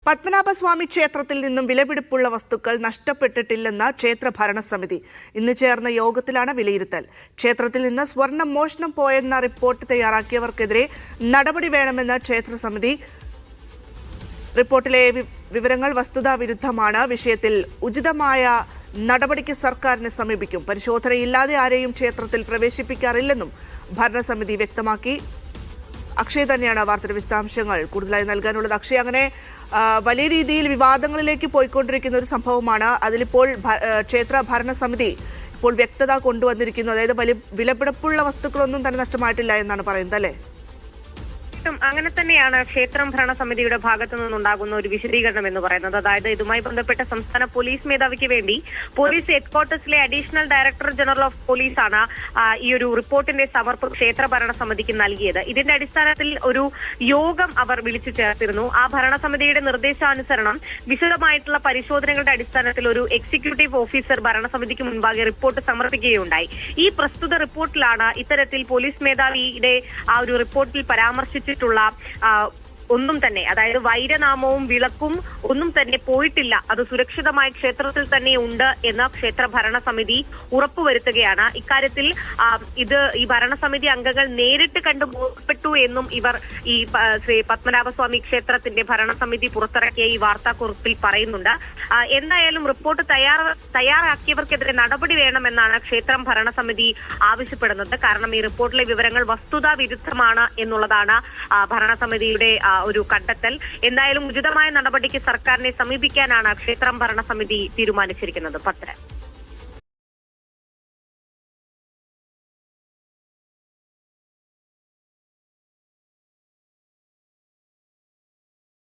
പത്മനാഭസ്വാമി ക്ഷേത്രത്തിൽ നിന്നും വിലപിടിപ്പുള്ള വസ്തുക്കൾ നഷ്ടപ്പെട്ടിട്ടില്ലെന്ന ക്ഷേത്ര ഭരണസമിതി ഇന്ന് ചേർന്ന യോഗത്തിലാണ് വിലയിരുത്തൽ. ക്ഷേത്രത്തിൽ നിന്ന് സ്വർണം മോഷണം പോയെന്ന റിപ്പോർട്ട് തയ്യാറാക്കിയവർക്കെതിരെ നടപടി വേണമെന്ന് ക്ഷേത്രസമിതി. റിപ്പോർട്ടിലെ വിവരങ്ങൾ വസ്തുതാവിരുദ്ധമാണ്. വിഷയത്തിൽ ഉചിതമായ നടപടിക്ക് സർക്കാരിനെ സമീപിക്കും. പരിശോധനയില്ലാതെ ആരെയും ക്ഷേത്രത്തിൽ പ്രവേശിപ്പിക്കാറില്ലെന്നും ഭരണസമിതി വ്യക്തമാക്കി. അക്ഷയ് തന്നെയാണ് വാർത്തയുടെ വിശദാംശങ്ങൾ കൂടുതലായി നൽകാനുള്ളത്. അക്ഷയ്, അങ്ങനെ വലിയ രീതിയിൽ വിവാദങ്ങളിലേക്ക് പോയിക്കൊണ്ടിരിക്കുന്ന ഒരു സംഭവമാണ്. അതിലിപ്പോൾ ക്ഷേത്ര ഭരണസമിതി ഇപ്പോൾ വ്യക്തത കൊണ്ടുവന്നിരിക്കുന്നു. അതായത് വലിയ വിലപിടിപ്പുള്ള വസ്തുക്കളൊന്നും തന്നെ നഷ്ടമായിട്ടില്ല എന്നാണ് പറയുന്നത്, അല്ലേ? അങ്ങനെ തന്നെയാണ് ക്ഷേത്രം ഭരണസമിതിയുടെ ഭാഗത്തു നിന്നുണ്ടാകുന്ന ഒരു വിശദീകരണം എന്ന് പറയുന്നത്. അതായത് ഇതുമായി ബന്ധപ്പെട്ട സംസ്ഥാന പോലീസ് മേധാവിക്ക് വേണ്ടി പോലീസ് ഹെഡ്ക്വാർട്ടേഴ്സിലെ അഡീഷണൽ ഡയറക്ടർ ജനറൽ ഓഫ് പോലീസാണ് ഈ ഒരു റിപ്പോർട്ടിന്റെ സമർപ്പണം ക്ഷേത്ര ഭരണസമിതിക്ക് നൽകിയത്. ഇതിന്റെ അടിസ്ഥാനത്തിൽ ഒരു യോഗം അവർ വിളിച്ചു ചേർത്തിരുന്നു. ആ ഭരണസമിതിയുടെ നിർദ്ദേശാനുസരണം വിശദമായിട്ടുള്ള പരിശോധനകളുടെ അടിസ്ഥാനത്തിൽ ഒരു എക്സിക്യൂട്ടീവ് ഓഫീസർ ഭരണസമിതിക്ക് മുൻപാകെ റിപ്പോർട്ട് സമർപ്പിക്കുകയുണ്ടായി. ഈ പ്രസ്തുത റിപ്പോർട്ടിലാണ് ഇത്തരത്തിൽ പോലീസ് മേധാവിയുടെ ആ ഒരു റിപ്പോർട്ടിൽ പരാമർശിച്ച ഒന്നും തന്നെ, അതായത് വൈരനാമവും വിളക്കും ഒന്നും തന്നെ പോയിട്ടില്ല, അത് സുരക്ഷിതമായി ക്ഷേത്രത്തിൽ തന്നെ ഉണ്ട് എന്ന് ക്ഷേത്ര ഭരണസമിതി ഉറപ്പുവരുത്തുകയാണ്. ഇക്കാര്യത്തിൽ ഈ ഭരണസമിതി അംഗങ്ങൾ നേരിട്ട് കണ്ടു ബോധ്യപ്പെട്ടു എന്നും ഇവർ ഈ ശ്രീ പത്മനാഭസ്വാമി ക്ഷേത്രത്തിന്റെ ഭരണസമിതി പുറത്തിറക്കിയ ഈ വാർത്താക്കുറിപ്പിൽ പറയുന്നുണ്ട്. എന്തായാലും റിപ്പോർട്ട് തയ്യാറാക്കിയവർക്കെതിരെ നടപടി വേണമെന്നാണ് ക്ഷേത്രം ഭരണസമിതി ആവശ്യപ്പെടുന്നത്. കാരണം ഈ റിപ്പോർട്ടിലെ വിവരങ്ങൾ വസ്തുതാ വിരുദ്ധമാണ് എന്നുള്ളതാണ് ഭരണസമിതിയുടെ ഒരു കണ്ടെത്തൽ. എന്തായാലും ഉചിതമായ നടപടിക്ക് സർക്കാരിനെ സമീപിക്കാനാണ് ക്ഷേത്രം ഭരണസമിതി തീരുമാനിച്ചിരിക്കുന്നത്. പത്രം